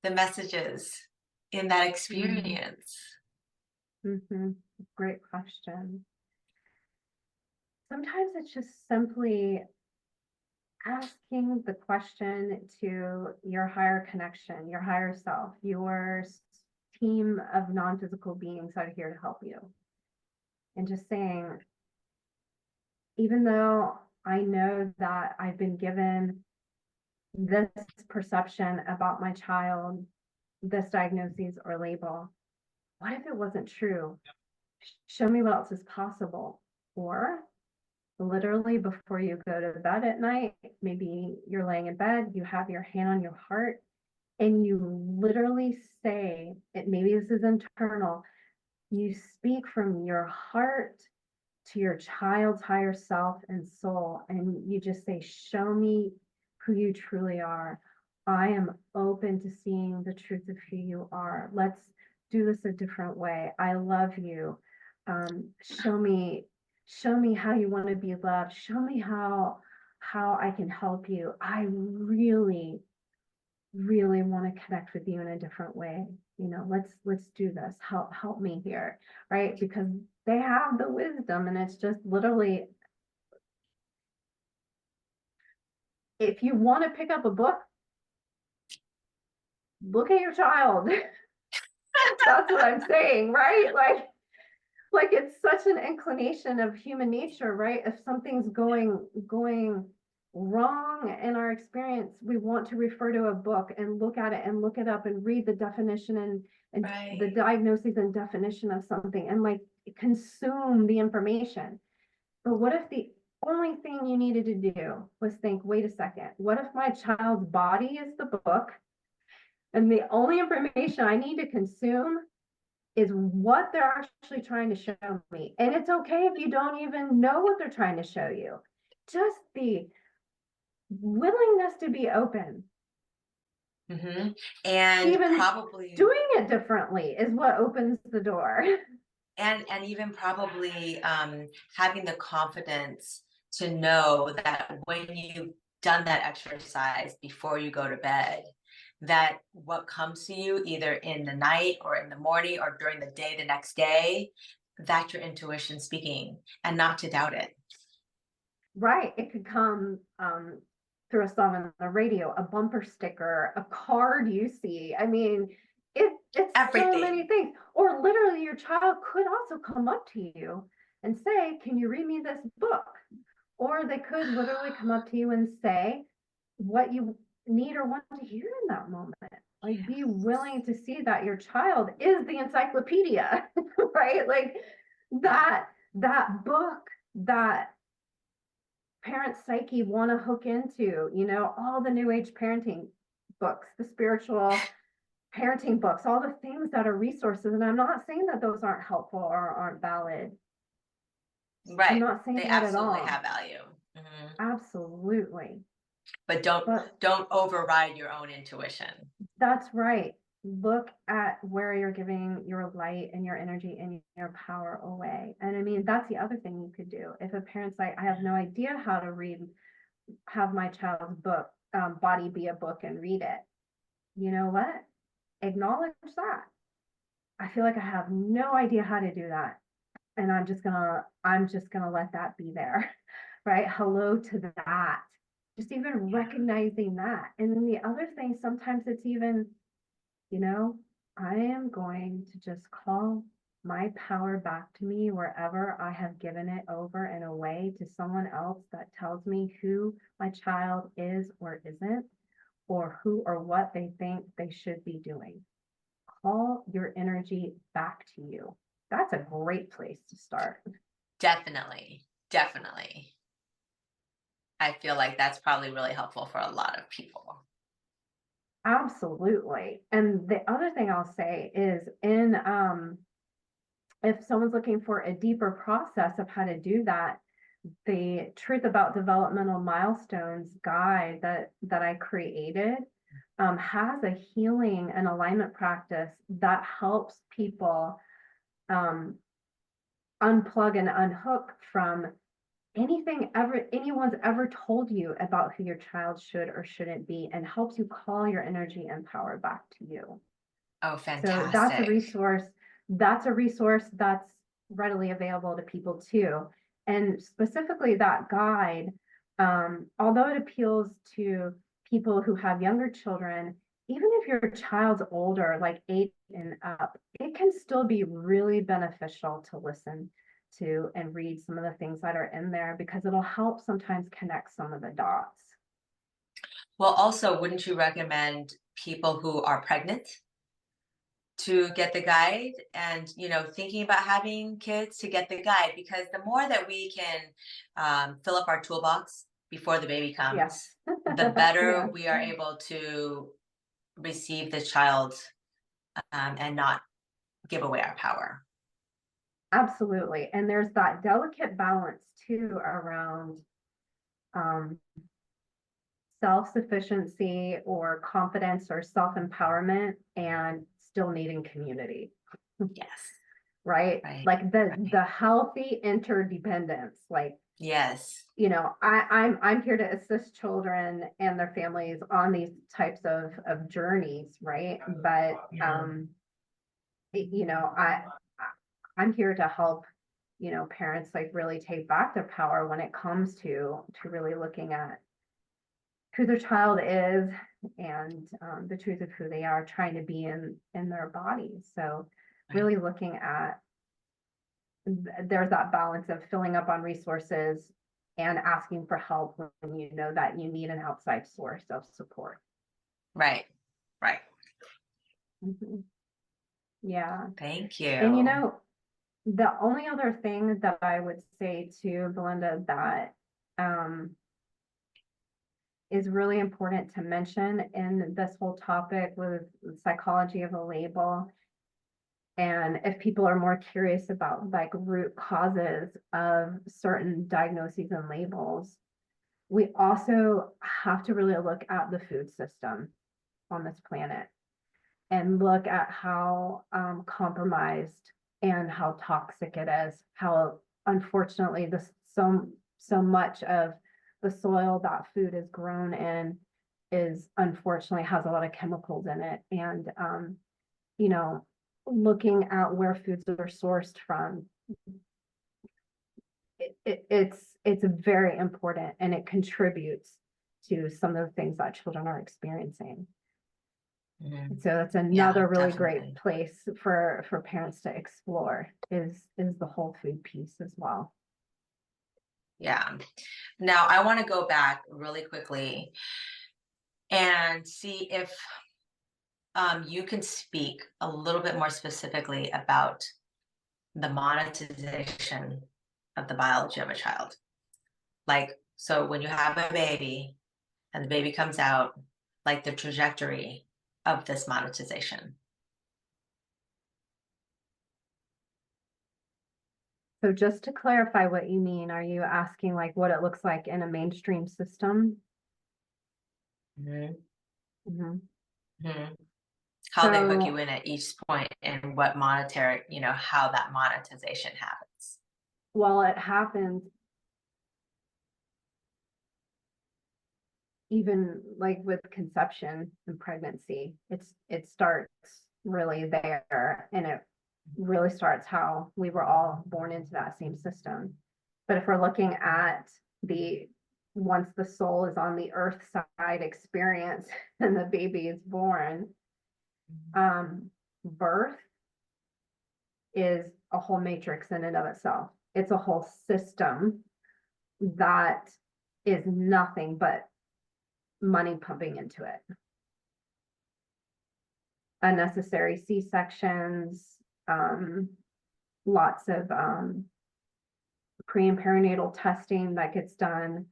the messages in that Mhm. experience? Mhm. Great question. Sometimes it's just simply asking the question to your higher connection, your higher self, your team of non-physical beings that are here to help you. And just saying, even though I know that I've been given this perception about my child, this diagnosis or label, what if it wasn't true? Show me what else is possible. Or literally before you go to bed at night, maybe you're laying in bed, you have your hand on your heart, and you literally say it, maybe this is internal, you speak from your heart to your child's higher self and soul, and you just say, show me who you truly are. I am open to seeing the truth of who you are. Let's do this a different way. I love you. Show me, show me how you want to be loved. Show me how I can help you. I really want to connect with you in a different way. Let's do this. Help me here, right? Because they have the wisdom, and it's just literally, if you want to pick up a book, look at your child. That's what I'm saying, right? Like it's such an inclination of human nature, right? If something's going wrong in our experience, we want to refer to a book and look at it and look it up and read the definition and the Right. diagnosis and definition of something, and like consume the information. But what if the only thing you needed to do was think, wait a second, what if my child's body is the book, and the only information I need to consume is what they're actually trying to show me? And it's okay if you don't even know what they're trying to show you. Just the willingness to be open, Hmm. And even probably, doing it differently, is what opens the door. and even probably having the confidence to know that when you've done that exercise before you go to bed, that what comes to you either in the night or in the morning or during the day the next day, that's your intuition speaking, and not to doubt it. Right. It could come through a song on the radio, a bumper sticker, a card you see. I mean, it's so many Everything. things. Or literally, your child could also come up to you and say, can you read me this book? Or they could literally come up to you and say what you need or want to hear in that moment. Like, be willing to see that your child is the encyclopedia, right? Like that book that parent psyche want to hook into, all the new age parenting books, the spiritual parenting books, all the things that are resources. And I'm not saying that those aren't helpful or aren't valid. I'm Right. not saying They that at absolutely all. have value. Hmm. Absolutely. But don't But don't override your own intuition. that's right. Look at where you're giving your light and your energy and your power away. And I mean, that's the other thing you could do. If a parent's like, I have no idea how to read, have my child's book, body be a book and read it. You know what? Acknowledge that. I feel like I have no idea how to do that. And I'm just gonna let that be there. Right? Hello to that. Just even Yeah. recognizing that. And then the other thing, sometimes it's even, you know, I am going to just call my power back to me wherever I have given it over in a way to someone else that tells me who my child is or isn't, or who or what they think they should be doing. Call your energy back to you. That's a great place to start. Definitely. Definitely. I feel like that's probably really helpful for a lot of people. Absolutely. And the other thing I'll say is if someone's looking for a deeper process of how to do that, the Truth About Developmental Milestones guide that I created has a healing and alignment practice that helps people unplug and unhook from anything anyone's ever told you about who your child should or shouldn't be, and helps you call your energy and power back to you. Oh, So that's a fantastic. resource. That's a resource that's readily available to people too. And specifically that guide, although it appeals to people who have younger children, even if your child's older, like 8 and up, it can still be really beneficial to listen to and read some of the things that are in there, because it'll help sometimes connect some of the dots. Well, also, wouldn't you recommend people who are pregnant to get the guide, and thinking about having kids to get the guide, because the more that we can fill up our toolbox before the baby Yes. comes, the better Yes. we are able to receive the child and not give away our power. Absolutely. And there's that delicate balance too around um, self-sufficiency or confidence or self-empowerment and still needing community, Yes. right? Right. Like Right. the healthy interdependence, like, Yes. I'm here to assist children and their families on these types of journeys, right? But Mhm. I'm here to help, parents like really take back their power when it comes to really looking at who their child is, and the truth of who they are trying to be in their bodies. So Right. really looking at there's that balance of filling up on resources and asking for help when you know that you need an outside source of support. Right. Right. Mhm. Yeah. Thank And you. the only other thing that I would say to Belinda that um, is really important to mention in this whole topic with psychology of a label, and if people are more curious about like root causes of certain diagnoses and labels, we also have to really look at the food system on this planet and look at how compromised and how toxic it is, how unfortunately so much of the soil that food is grown in is unfortunately has a lot of chemicals in it. And you know, looking at where foods are sourced from, it's very important, and it contributes to some of the things that children are experiencing. Mhm. So that's Yeah, another really great definitely. place for parents to explore is the whole food piece as well. Yeah. Now, I want to go back really quickly and see if you can speak a little bit more specifically about the monetization of the biology of a child. Like, so when you have a baby and the baby comes out, like the trajectory of this monetization. So just to clarify what you mean, are you asking like what it looks like in a mainstream system? Mhm. Mhm. Mhm. How they hook you So, in at each point and what monetary, how that monetization happens. well, it happens even like with conception and pregnancy. It starts really there, and it really starts how we were all born into that same system. But if we're looking at the once the soul is on the earth side experience and the baby is born, birth is a whole matrix in and of itself. It's a whole system that is nothing but money pumping into it. Unnecessary C-sections, lots of pre and perinatal testing that gets done,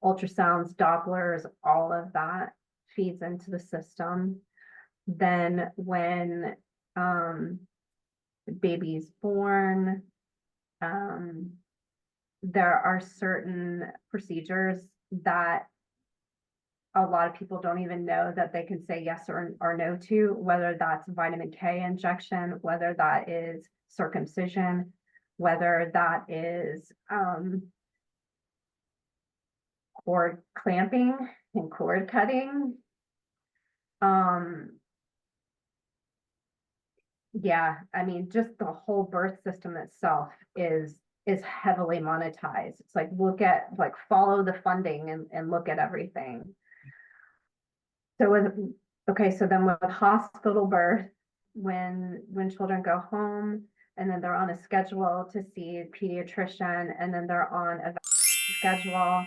ultrasounds, Dopplers, all of that feeds into the system. Then when the baby's born, there are certain procedures that a lot of people don't even know that they can say yes or no to, whether that's vitamin K injection, whether that is circumcision, whether that is cord clamping and cord cutting. Yeah, I mean, just the whole birth system itself is heavily monetized. It's like, follow the funding and look at everything. So so then with hospital birth, when children go home and then they're on a schedule to see a pediatrician, and then they're on a schedule,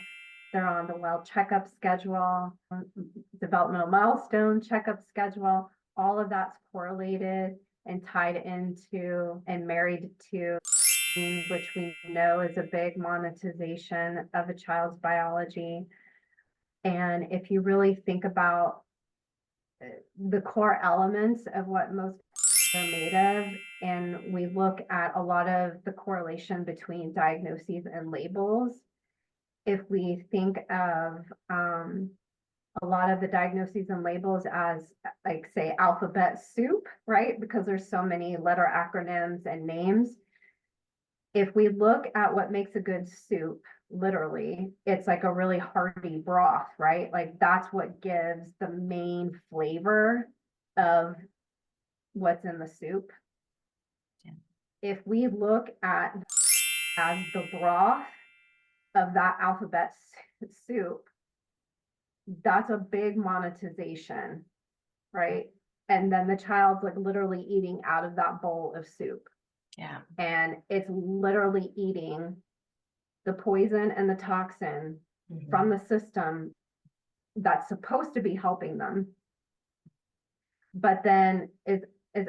they're on the well checkup schedule, developmental milestone checkup schedule, all of that's correlated and tied into and married to, which we know is a big monetization of a child's biology. And if you really think about the core elements of what most are made of, and we look at a lot of the correlation between diagnoses and labels, if we think of a lot of the diagnoses and labels as, like, say, alphabet soup, right? Because there's so many letter acronyms and names. If we look at what makes a good soup, literally, it's like a really hearty broth, right? Like that's what gives the main flavor of what's in the soup. Yeah. If we look at as the broth of that alphabet soup, that's a big monetization, right? And then the child's like literally eating out of that bowl of soup. Yeah. And it's literally eating the poison and the toxin from the system that's supposed to be helping them, but then is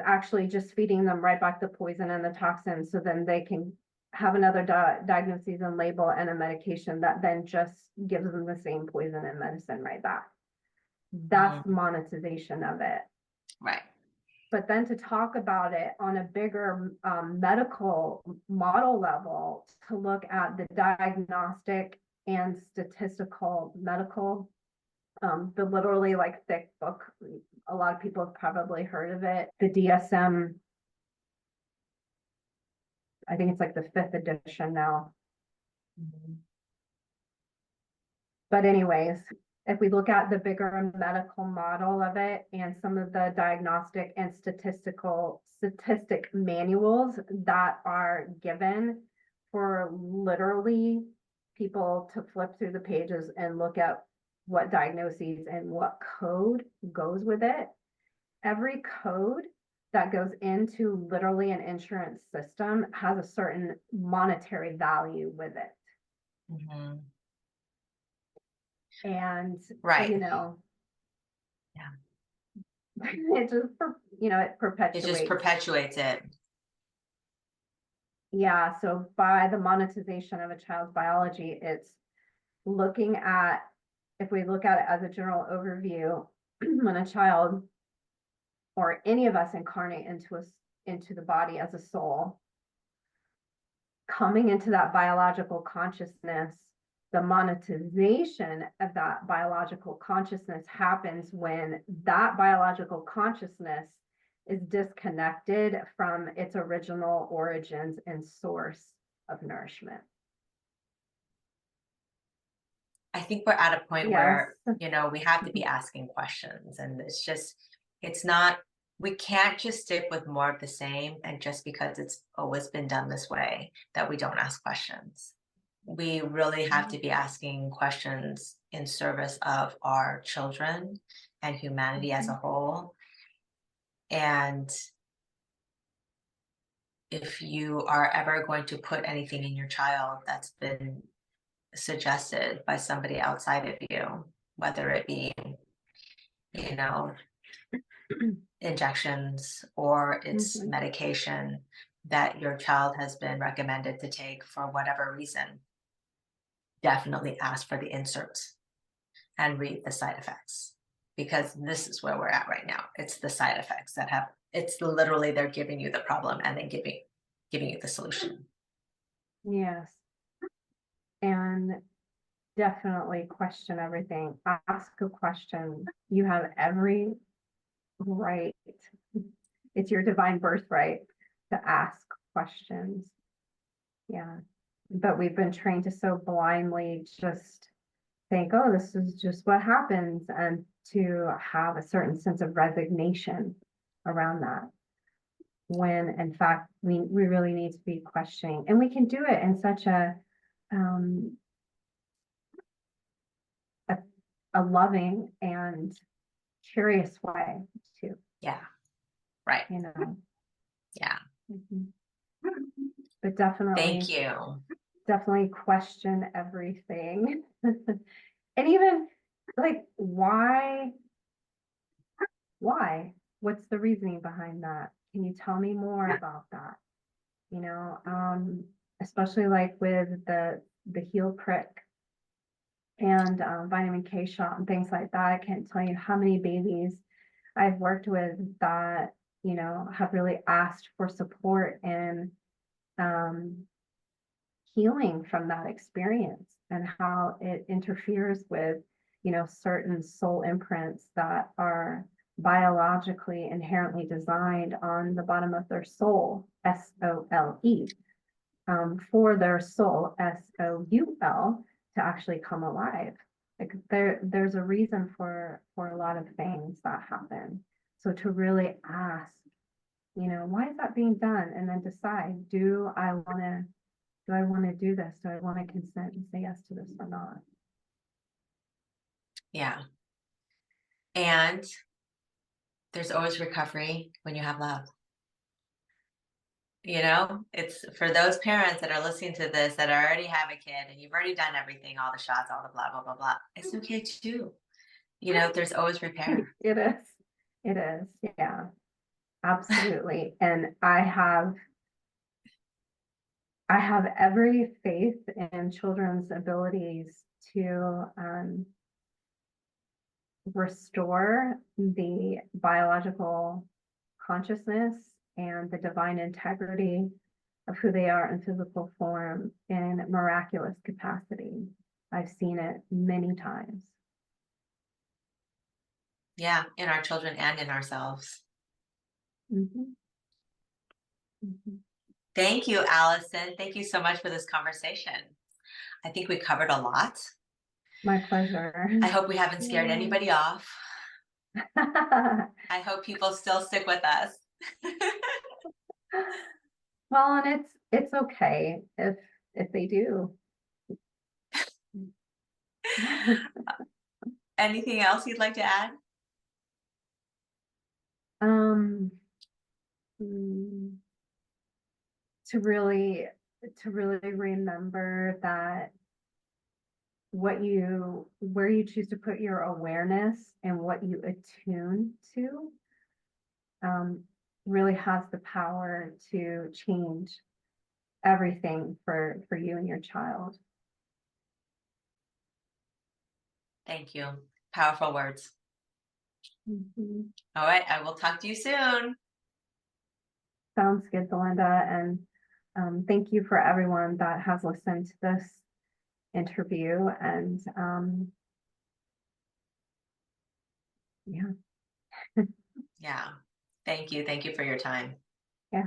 actually just feeding them right back the poison and the toxin, so then they can have another diagnosis and label and a medication that then just gives them the same poison and medicine right back. That's monetization of it. Right. But then to talk about it on a bigger medical model level, to look at the diagnostic and statistical medical, the literally like thick book, a lot of people have probably heard of it, the DSM, I think it's like the 5th edition now. But anyways, if we look at the bigger medical model of it and some of the diagnostic and statistic manuals that are given for literally people to flip through the pages and look at what diagnoses and what code goes with it. Every code that goes into literally an insurance system has a certain monetary value with it. And right. It just, it perpetuates. It just perpetuates it. Yeah, so by the monetization of a child's biology, it's looking at, if we look at it as a general overview, when a child or any of us incarnate into the body as a soul, coming into that biological consciousness, the monetization of that biological consciousness happens when that biological consciousness is disconnected from its original origins and source of nourishment. I think we're at a point Yes. where, we have to be asking questions, and we can't just stick with more of the same, and just because it's always been done this way, that we don't ask questions. We really have to be asking questions in service of our children and humanity as a whole. And if you are ever going to put anything in your child that's been suggested by somebody outside of you, whether it be, you know, injections or it's Mhm. medication that your child has been recommended to take for whatever reason, definitely ask for the inserts and read the side effects, because this is where we're at right now. It's the side effects that have, it's literally they're giving you the problem and then giving you the solution. Yes. And definitely question everything. Ask a question. You have every right. It's your divine birthright to ask questions. Yeah. But we've been trained to so blindly just think, oh, this is just what happens, and to have a certain sense of resignation around that. When in fact we really need to be questioning, and we can do it in such um a, a loving and curious way too, Yeah. Right. you know. Yeah. Mhm. But Thank definitely you. question everything. And even like, why what's the reasoning behind that? Can you tell me more about that? You know, especially like with the heel prick and vitamin K shot and things like that. I can't tell you how many babies I've worked with that, you know, have really asked for support in um, healing from that experience, and how it interferes with, you know, certain soul imprints that are biologically inherently designed on the bottom of their soul, SOLE, for their soul, SOUL, to actually come alive. Like there's a reason for a lot of things that happen. So to really ask, you know, why is that being done? And then decide, do I want to do this? Do I want to consent and say yes to this or not? Yeah. And there's always recovery when you have love. You know, it's for those parents that are listening to this that already have a kid and you've already done everything, all the shots, all the blah, blah, blah, blah. It's okay too. You know, there's always repair. It is. It is. Yeah, absolutely. And I have every faith in children's abilities to restore the biological consciousness and the divine integrity of who they are in physical form in miraculous capacity. I've seen it many times. Yeah, in our children and in ourselves. Mhm, mhm. Thank you, Allison. Thank you so much for this conversation. I think we covered a lot. My pleasure. I hope we haven't scared Yeah. anybody off. I hope people still stick with us. Well, and it's okay if they do. Anything else you'd like to add? Um, mm, to really remember that where you choose to put your awareness and what you attune to, um, really has the power to change everything for you and your child. Thank you. Powerful words. Mhm. All right, I will talk to you soon. Sounds good, Belinda. And thank you for everyone that has listened to this interview. And yeah, Yeah. Thank you. Thank you for your time. yeah.